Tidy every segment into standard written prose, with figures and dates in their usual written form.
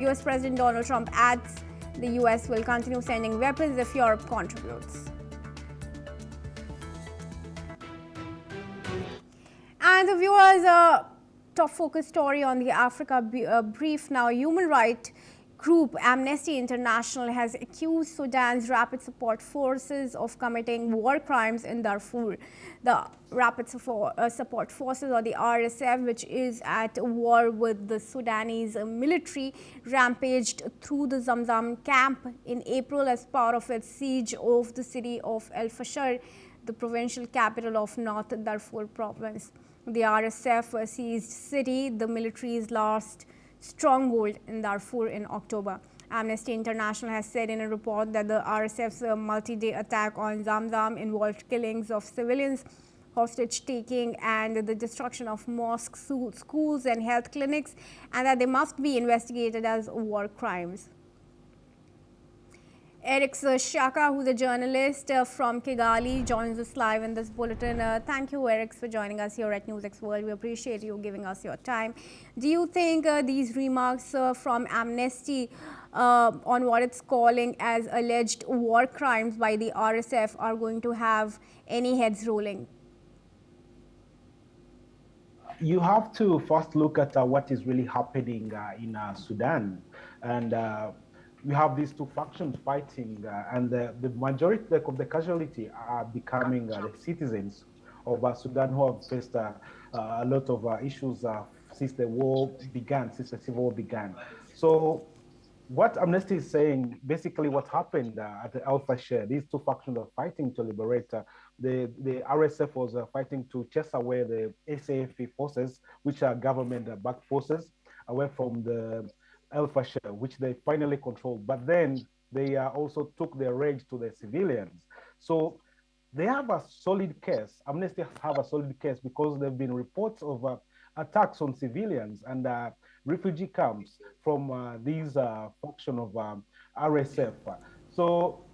US President Donald Trump adds the US will continue sending weapons if Europe contributes. And the viewers, top focus story on the Africa brief now. Human rights group Amnesty International has accused Sudan's Rapid Support Forces of committing war crimes in Darfur. The Rapid Support Forces, or the RSF, which is at war with the Sudanese military, rampaged through the Zamzam camp in April as part of its siege of the city of El Fasher, the provincial capital of North Darfur province. The RSF seized city, the military's last stronghold in Darfur, in October. Amnesty International has said in a report that the RSF's multi-day attack on Zamzam involved killings of civilians, hostage-taking, and the destruction of mosques, schools, and health clinics, and that they must be investigated as war crimes. Eric Shaka, who's a journalist from Kigali, joins us live in this bulletin. Thank you, Eric, for joining us here at NewsX World. We appreciate you giving us your time. Do you think these remarks from Amnesty on what it's calling as alleged war crimes by the RSF are going to have any heads rolling? You have to first look at what is really happening in Sudan. And we have these two factions fighting, and the majority of the casualty are becoming the citizens of Sudan, who have faced a lot of issues since the war began, since the civil war began. So what Amnesty is saying, basically what happened at the Al Fasher, these two factions are fighting to liberate. The RSF was fighting to chase away the SAF forces, which are government-backed forces, away from the El Fasher, which they finally controlled. But then they also took their rage to the civilians. So they have a solid case. Amnesty have a solid case because there have been reports of attacks on civilians and refugee camps from these faction of RSF. So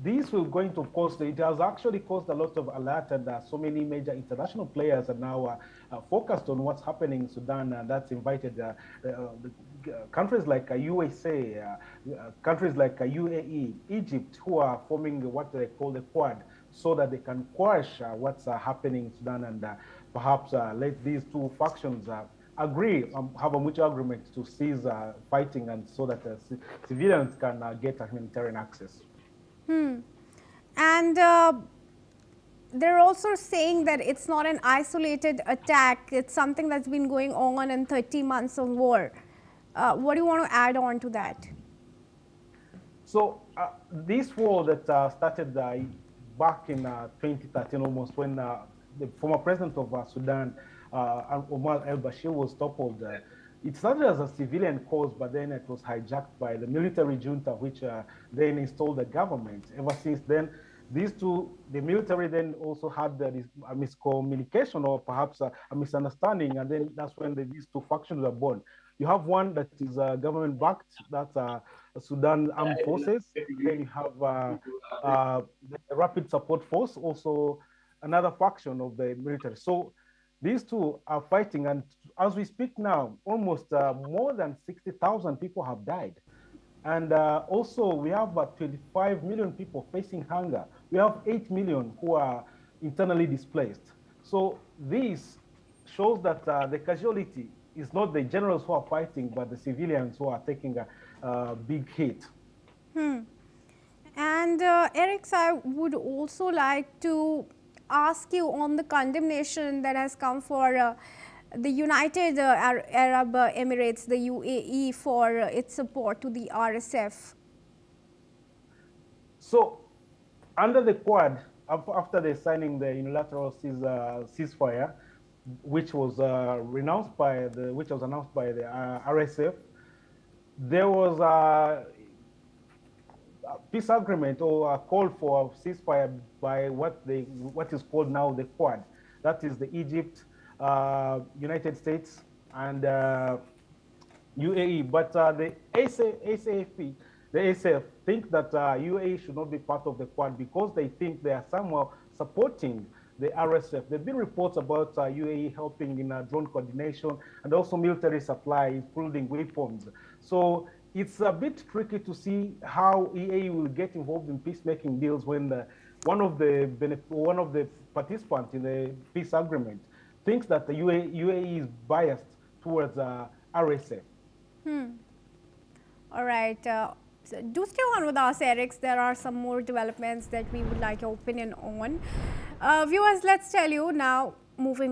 this will going to cause, it has actually caused a lot of alert, and so many major international players are now focused on what's happening in Sudan, and that's invited countries like USA, countries like UAE, Egypt, who are forming what they call the Quad, so that they can quash what's happening in Sudan, and perhaps let these two factions agree, have a mutual agreement to cease fighting, and so that civilians can get humanitarian access. And they're also saying that it's not an isolated attack. It's something that's been going on in 30 months of war. What do you want to add on to that? So this war that started back in 2013, almost, when the former president of Sudan, Omar al-Bashir, was toppled. It started as a civilian cause, but then it was hijacked by the military junta, which then installed the government. Ever since then, these two, the military then also had this miscommunication, or perhaps a misunderstanding, and then that's when these two factions were born. You have one that is government-backed, that's Sudan Armed Forces. Then you have the Rapid Support Force, also another faction of the military. So these two are fighting, and as we speak now, almost more than 60,000 people have died. And also, we have 25 million people facing hunger. We have 8 million who are internally displaced. So this shows that the casualty is not the generals who are fighting, but the civilians who are taking a big hit. And Eric, I would also like to ask you on the condemnation that has come for the United Arab Emirates, the UAE, for its support to the RSF. So, under the Quad, after they signing the unilateral ceasefire, which was announced by the RSF, there was a peace agreement, or a call for a ceasefire by what is called now the Quad. That is the Egypt, United States, and UAE. But the ASF think that UAE should not be part of the Quad because they think they are somehow supporting the RSF. There have been reports about UAE helping in drone coordination and also military supply, including weapons. So it's a bit tricky to see how EA will get involved in peacemaking deals when one of the participants in the peace agreement thinks that the UAE is biased towards RSF. All right. So do stay on with us, Eric. There are some more developments that we would like your opinion on. Viewers, let's tell you now, moving